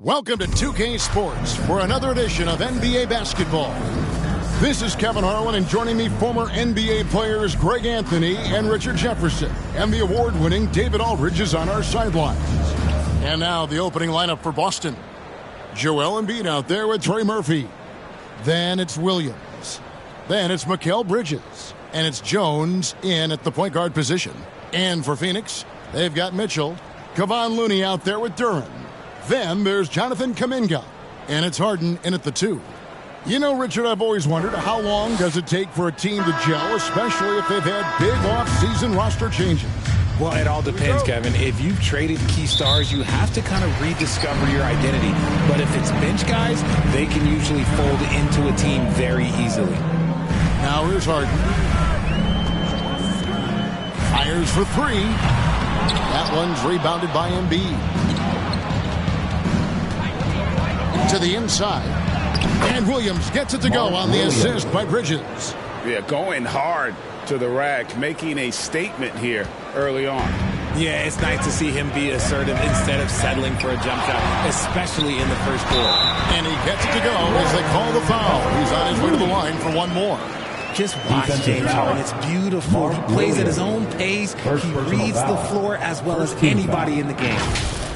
Welcome to 2K Sports for another edition of NBA basketball. This is Kevin Harlan, and joining me, former NBA players Greg Anthony and Richard Jefferson, and the award-winning David Aldridge is on our sidelines. And now the opening lineup for Boston. Joel Embiid out there with Trey Murphy. Then it's Williams. Then it's Mikal Bridges. And it's Jones in at the point guard position. And for Phoenix, they've got Mitchell. Kevon Looney out there with Duren. Then there's Jonathan Kuminga. And it's Harden in at the 2. You know, Richard, I've always wondered, how long does it take for a team to gel, especially if they've had big off-season roster changes? Well, it all depends, Kevin. If you've traded key stars, you have to kind of rediscover your identity. But if it's bench guys, they can usually fold into a team very easily. Now here's Harden. Fires for 3. That one's rebounded by Embiid. To the inside. And Williams gets it to go on the assist by Bridges. Yeah, going hard to the rack, making a statement here early on. Yeah, it's nice to see him be assertive instead of settling for a jump shot, especially in the first quarter. And he gets it to go as they call the foul. He's on his way to the line for one more. Just watch James Harden. It's beautiful. He plays at his own pace. He reads the floor as well as anybody in the game.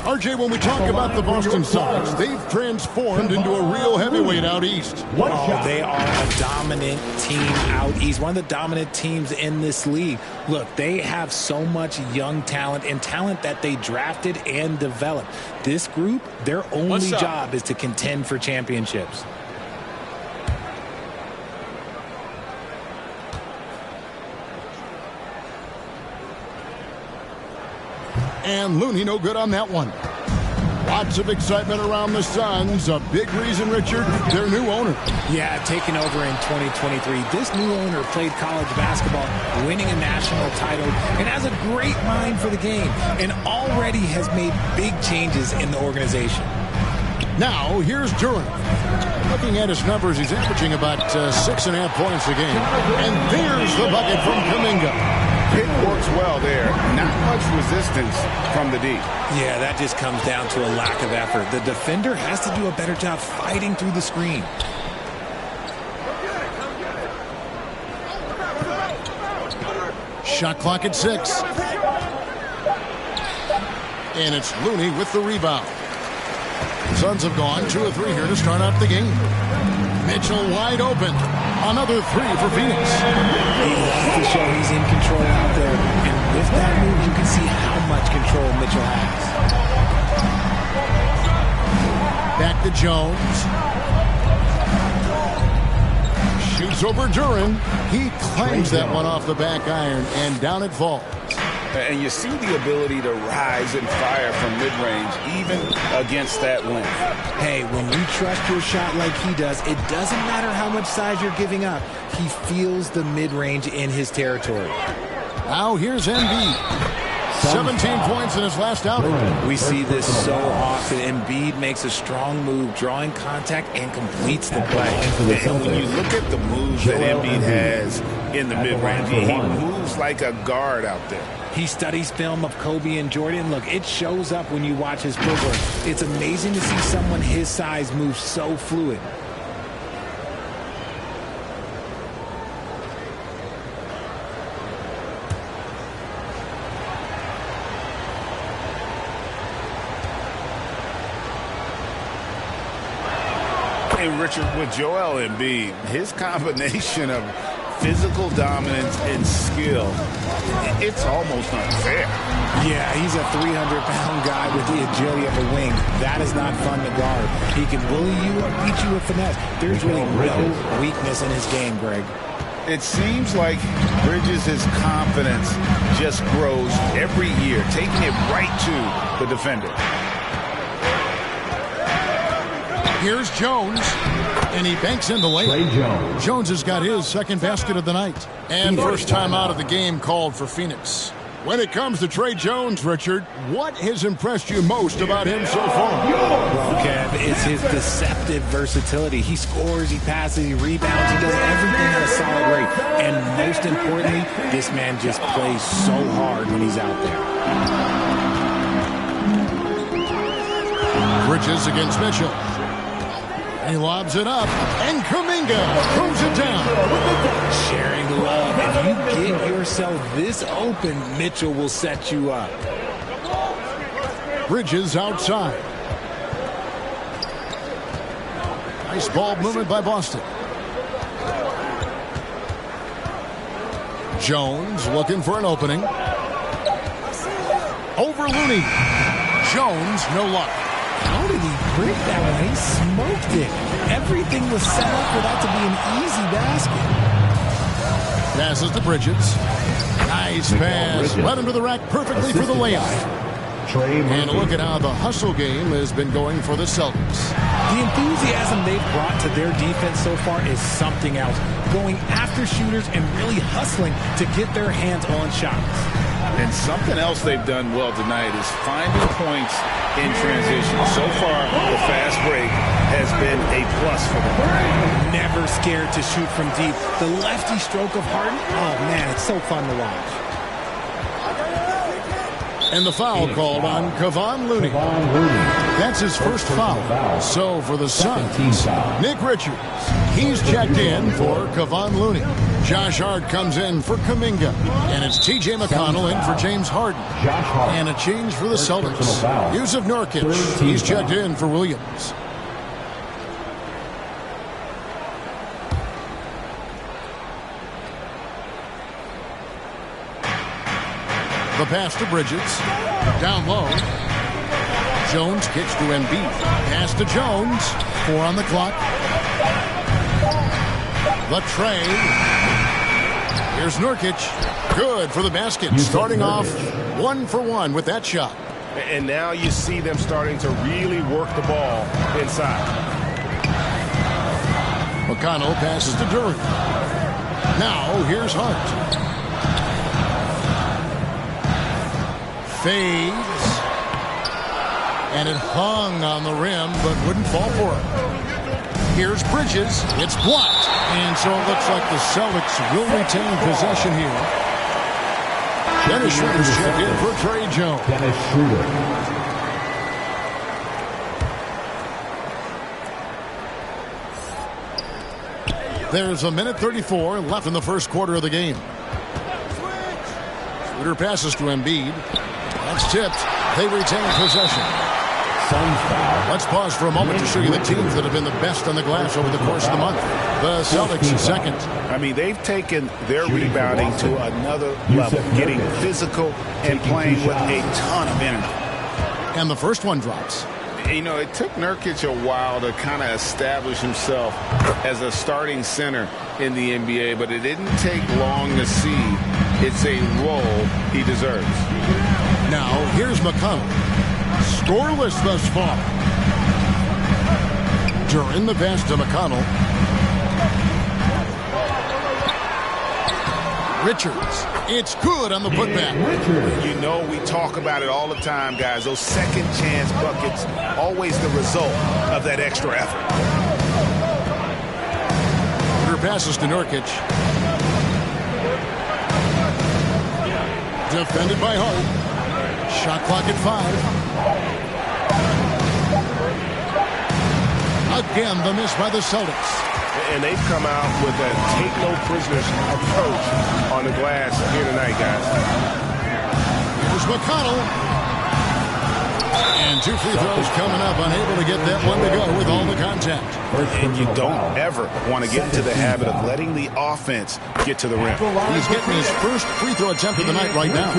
RJ, when we talk about the Boston Celtics, they've transformed into a real heavyweight out east. Oh, they are a dominant team out east, one of the dominant teams in this league. Look, they have so much young talent and talent that they drafted and developed. This group, their only job is to contend for championships. And Looney no good on that one. Lots of excitement around the Suns. A big reason, Richard, their new owner. Yeah, taking over in 2023. This new owner played college basketball, winning a national title, and has a great mind for the game, and already has made big changes in the organization. Now, here's Duren. Looking at his numbers, he's averaging about 6.5 points a game. And there's the bucket from Kuminga. It works well there. Not much resistance from the D. Yeah, that just comes down to a lack of effort. The defender has to do a better job fighting through the screen. Shot clock at 6. And it's Looney with the rebound. The Suns have gone 2 of 3 here to start out the game. Mitchell wide open. Another 3 for Phoenix. He loves to show he's in control out there. And with that move, you can see how much control Mitchell has. Back to Jones. Shoots over Duren. He claims that one off the back iron, and down it falls. And you see the ability to rise and fire from mid-range, even against that length. Hey, when you trust your shot like he does, it doesn't matter how much size you're giving up. He feels the mid-range in his territory. Now here's Embiid. 17 points in his last outing. We see this so often. Embiid makes a strong move, drawing contact, and completes the play. And when you look at the moves that Embiid has in the mid-range, he moves like a guard out there. He studies film of Kobe and Jordan. Look, it shows up when you watch his footwork. It's amazing to see someone his size move so fluid. And Richard, with Joel Embiid, his combination of physical dominance and skill, it's almost unfair. Yeah, he's a 300-pound guy with the agility of a wing. That is not fun to guard. He can bully you or beat you with finesse. There's really no weakness in his game, Greg. It seems like Bridges' confidence just grows every year, taking it right to the defender. Here's Jones, and he banks in the layup. Jones has got his second basket of the night. And first time out of the game called for Phoenix. When it comes to Trey Jones, Richard, what has impressed you most about him so far? Well, Kev, it's his deceptive versatility. He scores, he passes, he rebounds, he does everything at a solid rate. And most importantly, this man just plays so hard when he's out there. Bridges against Mitchell. He lobs it up, and Kuminga throws it down. Sharing love. If you get yourself this open, Mitchell will set you up. Bridges outside. Nice ball movement by Boston. Jones looking for an opening. Over Looney. Jones, no luck. How did he break that one? He smoked it. Everything was set up for that to be an easy basket. Passes to Bridges. Nice pass. Led him to the rack perfectly for the layup. And a look at how the hustle game has been going for the Celtics. The enthusiasm they've brought to their defense so far is something else. Going after shooters and really hustling to get their hands on shots. And something else they've done well tonight is finding points in transition. So far, the fast break has been a plus for them. Never scared to shoot from deep. The lefty stroke of Harden, oh man, it's so fun to watch. And the foul called on Kevon Looney. That's his first foul. So for the Suns, Nick Richards. He's checked in for Kevon Looney. Josh Hart comes in for Kuminga. And it's T.J. McConnell in for James Harden. And a change for the Celtics. Yusuf Nurkic. He's checked in for Williams. The pass to Bridges. Down low. Jones kicks to Embiid. Pass to Jones. 4 on the clock. The tray. Here's Nurkic. Good for the basket. Starting off 1 for 1 with that shot. And now you see them starting to really work the ball inside. McConnell passes to Durant. Now here's Hart. Fades. And it hung on the rim, but wouldn't fall for it. Here's Bridges. It's blocked. And so it looks like the Celtics will retain possession here. Dennis Schroeder's checked in for Trey Jones. Dennis Schroeder. There's 1:34 left in the first quarter of the game. Schroeder passes to Embiid. That's tipped. They retain possession. Let's pause for a moment to show you the teams that have been the best on the glass over the course of the month. The Celtics second. I mean, they've taken their rebounding to another level, getting physical and playing with a ton of energy. And the first one drops. You know, it took Nurkic a while to kind of establish himself as a starting center in the NBA, but it didn't take long to see it's a role he deserves. Now, here's McConnell. Scoreless thus far. During the pass to McConnell. Richards. It's good on the putback. You know, we talk about it all the time, guys. Those second chance buckets, always the result of that extra effort. Her passes to Nurkic. Defended by Hart. Shot clock at 5. Again, the miss by the Celtics. And they've come out with a take-no-prisoners approach on the glass here tonight, guys. Here's McConnell. And 2 free throws coming up. Unable to get that one to go with all the contact. And you don't ever want to get into the habit of letting the offense get to the rim. He's getting his first free throw attempt of the night right now.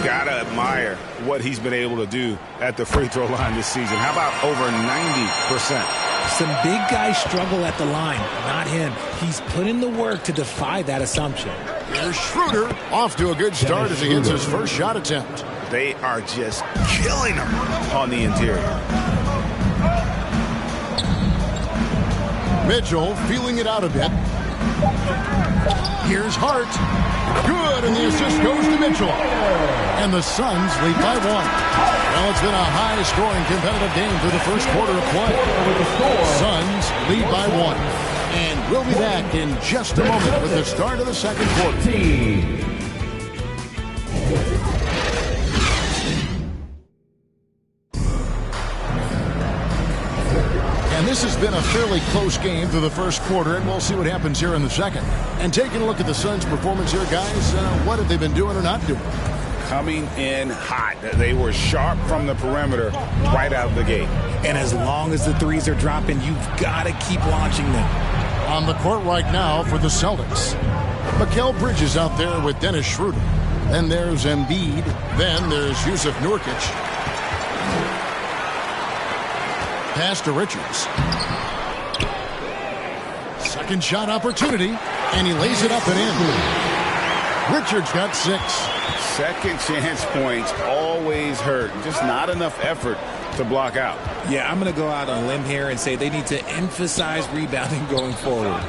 Gotta admire what he's been able to do at the free throw line this season. How about over 90%? Some big guys struggle at the line, not him. He's put in the work to defy that assumption. Here's Schroeder off to a good start as he gets his first shot attempt. They are just killing him on the interior. Mitchell feeling it out a bit. Here's Hart. Good, and the assist goes to Mitchell. And the Suns lead by 1. Well, it's been a high-scoring competitive game through the first quarter of play. Suns lead by 1. And we'll be back in just a moment with the start of the second quarter. This has been a fairly close game through the first quarter, and we'll see what happens here in the second. And taking a look at the Suns' performance here, guys, what have they been doing or not doing? Coming in hot. They were sharp from the perimeter right out of the gate. And as long as the threes are dropping, you've got to keep launching them. On the court right now for the Celtics, Mikal Bridges out there with Dennis Schroeder. Then there's Embiid. Then there's Yusuf Nurkic. Pass to Richards. Second shot opportunity, and he lays it up and in. Richards got 6. Second chance points always hurt. Just not enough effort to block out. Yeah, I'm going to go out on a limb here and say they need to emphasize rebounding going forward.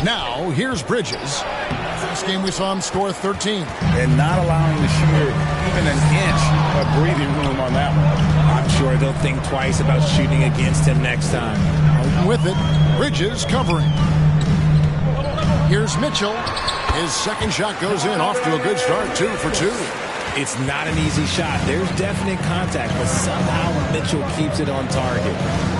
Now, here's Bridges. Last game we saw him score 13. And not allowing the shooter even an inch of breathing room on that one. I'm sure they'll think twice about shooting against him next time. With it, Bridges covering. Here's Mitchell. His second shot goes in, off to a good start, 2 for 2. It's not an easy shot. There's definite contact, but somehow Mitchell keeps it on target.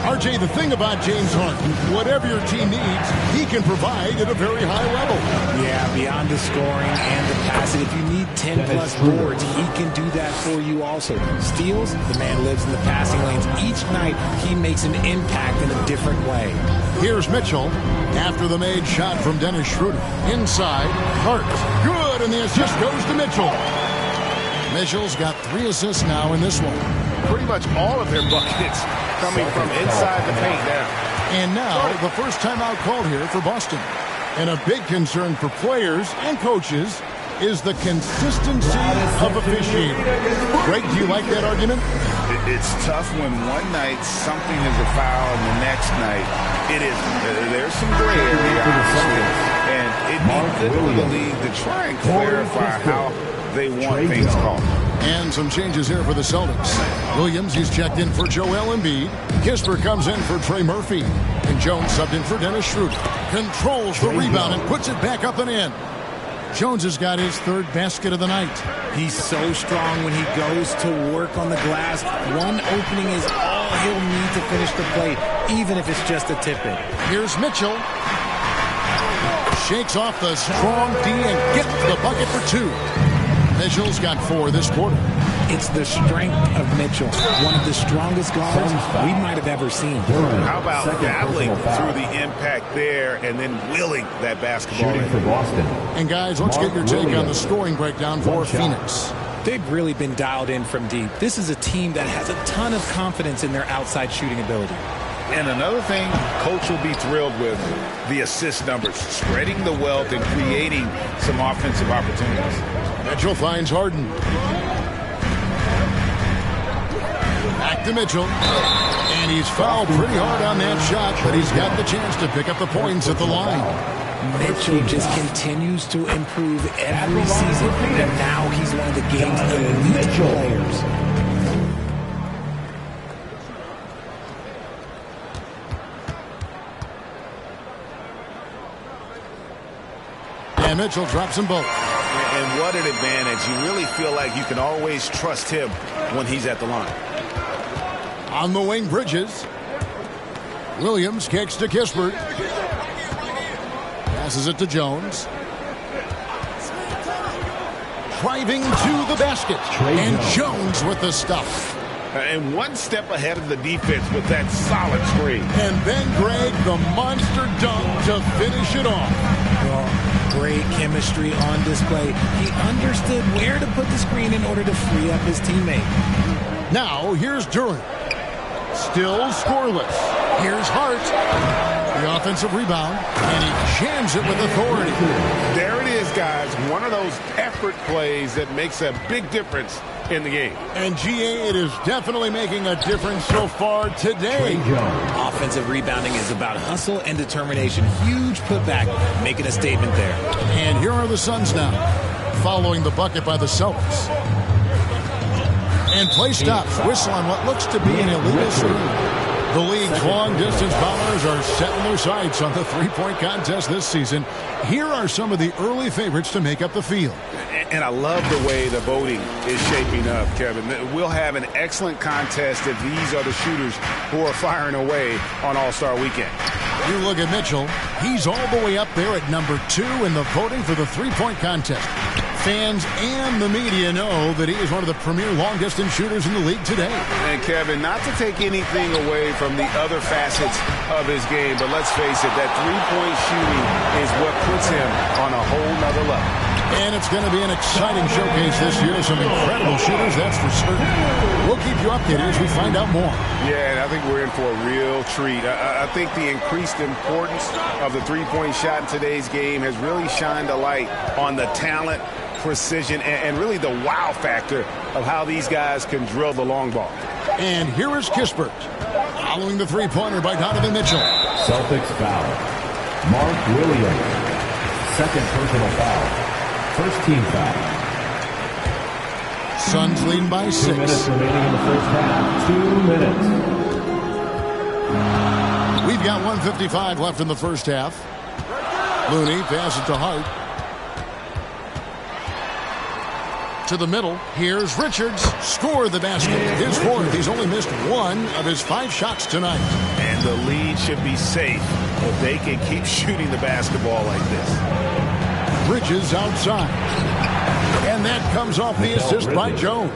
RJ, the thing about James Harden, whatever your team needs, he can provide at a very high level. Yeah, beyond the scoring and the passing, if you need 10-plus boards, he can do that for you also. Steals, the man lives in the passing lanes. Each night, he makes an impact in a different way. Here's Mitchell after the made shot from Dennis Schroeder. Inside, Hart. Good, and the assist goes to Mitchell. Mitchell's got 3 assists now in this one. Pretty much all of their buckets coming from inside the paint now. And now the first timeout called here for Boston. And a big concern for players and coaches is the consistency of officiating. Greg, do you like that argument? It's tough when one night something is a foul and the next night it isn't. There's some gray area, obviously. And it'd be good for the league to try and clarify how they want things called. And some changes here for the Celtics. Williams, he's checked in for Joel Embiid. Kisper comes in for Trey Murphy. And Jones subbed in for Dennis Schroeder. Controls the rebound and puts it back up and in. Jones has got his 3rd basket of the night. He's so strong when he goes to work on the glass. One opening is all he'll need to finish the play, even if it's just a tip-in. Here's Mitchell. Shakes off the strong D and gets the bucket for 2. Mitchell's got 4 this quarter. It's the strength of Mitchell, one of the strongest guards we might have ever seen. How about dabbling through the impact there and then willing that basketball in? For Boston. And guys, let's get your take on the scoring breakdown for Phoenix. They've really been dialed in from deep. This is a team that has a ton of confidence in their outside shooting ability. And another thing Coach will be thrilled with, the assist numbers, spreading the wealth and creating some offensive opportunities. Mitchell finds Harden. Back to Mitchell. And he's fouled pretty hard on that shot, but he's got the chance to pick up the points at the line. Mitchell just continues to improve every season, and now he's one of the game's elite players. And Mitchell drops them both. And what an advantage. You really feel like you can always trust him when he's at the line. On the wing, Bridges. Williams kicks to Kispert. Passes it to Jones. Driving to the basket. And Jones with the stuff. And one step ahead of the defense with that solid screen. And then Greg, the monster dunk to finish it off. Great chemistry on display. He understood where to put the screen in order to free up his teammate. Now, here's Durant. Still scoreless. Here's Hart. The offensive rebound. And he jams it with authority. There it is, guys. One of those effort plays that makes a big difference in the game. And GA, it is definitely making a difference so far today. Offensive rebounding is about hustle and determination. Huge putback, making a statement there. And here are the Suns now, following the bucket by the Celtics. And play stops. Whistle on what looks to be an illegal screen. The league's long-distance bombers are setting their sights on the three-point contest this season. Here are some of the early favorites to make up the field. And I love the way the voting is shaping up, Kevin. We'll have an excellent contest if these are the shooters who are firing away on All-Star Weekend. You look at Mitchell. He's all the way up there at number 2 in the voting for the three-point contest. Fans and the media know that he is one of the premier long-distance shooters in the league today. And, Kevin, not to take anything away from the other facets of his game, but let's face it, that three-point shooting is what puts him on a whole nother level. And it's going to be an exciting showcase this year. Some incredible shooters, that's for certain. We'll keep you updated as we find out more. Yeah, and I think we're in for a real treat. I think the increased importance of the three-point shot in today's game has really shined a light on the talent, precision, and really the wow factor of how these guys can drill the long ball. And here is Kispert, following the three-pointer by Donovan Mitchell. Celtics foul. Mark Williams. Second personal foul. First team foul. Suns lead by 6. 2 minutes remaining in the first half. 2 minutes. We've got 1:55 left in the first half. Looney passes to Hart. To the middle. Here's Richards. Scored the basket. His fourth. He's only missed 1 of his 5 shots tonight. And the lead should be safe if they can keep shooting the basketball like this. Bridges outside. And that comes off the assist by Jones.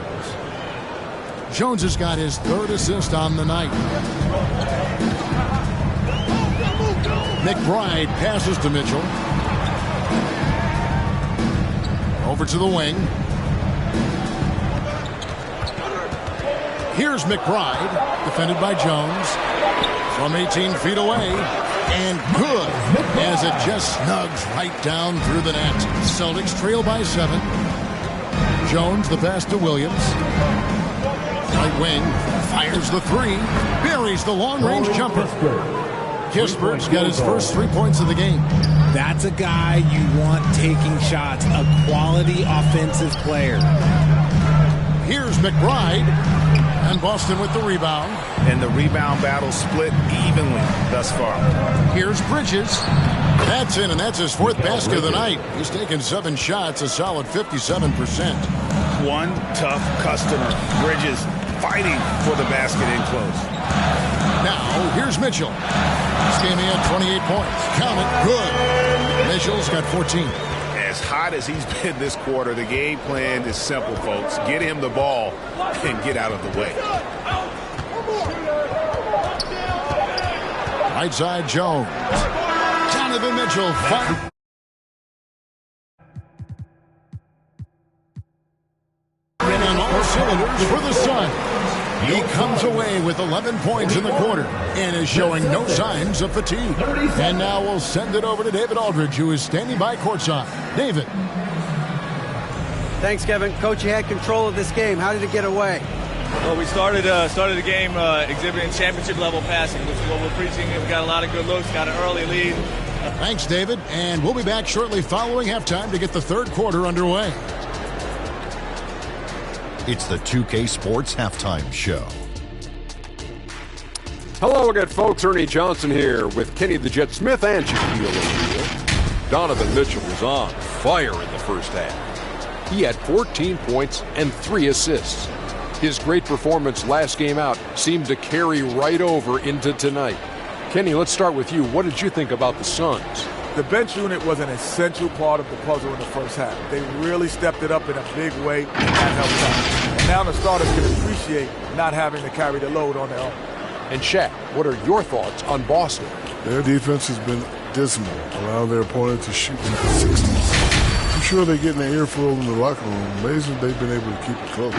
Jones has got his 3rd assist on the night. McBride passes to Mitchell. Over to the wing. Here's McBride, defended by Jones. From 18 feet away. And good, as it just snugs right down through the net. Celtics trail by 7. Jones, the pass to Williams. Right wing, fires the 3. Buries the long-range jumper. Kispert's got his first 3 points of the game. That's a guy you want taking shots, a quality offensive player. Here's McBride. And Boston with the rebound. And the rebound battle split evenly thus far. Here's Bridges. That's in, and that's his 4th basket of the night. He's taken 7 shots, a solid 57%. One tough customer. Bridges fighting for the basket in close. Now, here's Mitchell. This game he had 28 points. Count it, good. Mitchell's got 14. As hot as he's been this quarter, the game plan is simple, folks. Get him the ball and get out of the way. Right side, Jones. Donovan Mitchell. On all cylinders for the Suns. He comes away with 11 points in the quarter and is showing no signs of fatigue. And now we'll send it over to David Aldridge, who is standing by courtside. David. Thanks, Kevin. Coach, you had control of this game. How did it get away? Well, we started the game exhibiting championship-level passing, which is what we're preaching. We got a lot of good looks, got an early lead. Thanks, David. And we'll be back shortly following halftime to get the 3rd quarter underway. It's the 2K Sports Halftime Show. Hello again, folks. Ernie Johnson here with Kenny the Jet Smith and Shaquille O'Neal. Donovan Mitchell was on fire in the first half. He had 14 points and 3 assists. His great performance last game out seemed to carry right over into tonight. Kenny, let's start with you. What did you think about the Suns? The bench unit was an essential part of the puzzle in the first half. They really stepped it up in a big way, and that helped out. And now the starters can appreciate not having to carry the load on their own. And Shaq, what are your thoughts on Boston? Their defense has been dismal, allowing their opponent to shoot in the 60s. I'm sure they're getting an earful in the locker room. Amazing they've been able to keep it close.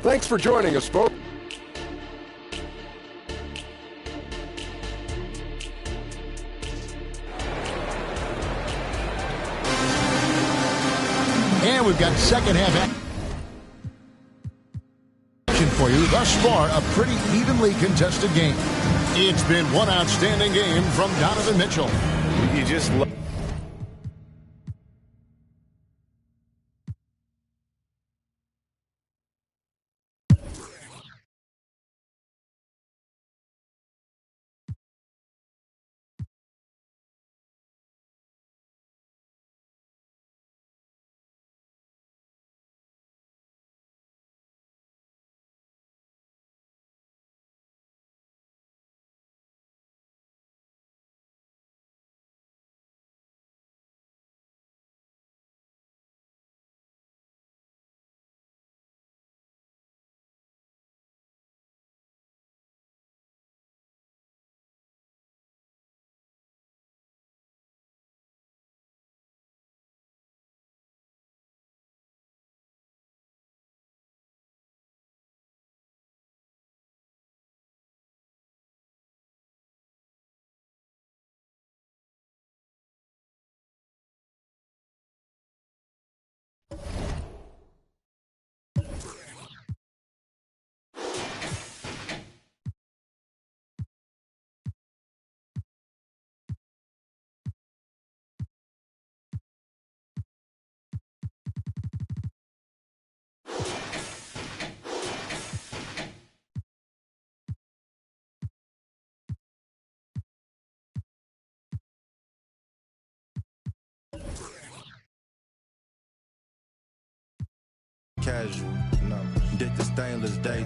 Thanks for joining us, folks. And we've got second half action for you. Thus far, a pretty evenly contested game. It's been one outstanding game from Donovan Mitchell. You just love casual. No, did the stainless day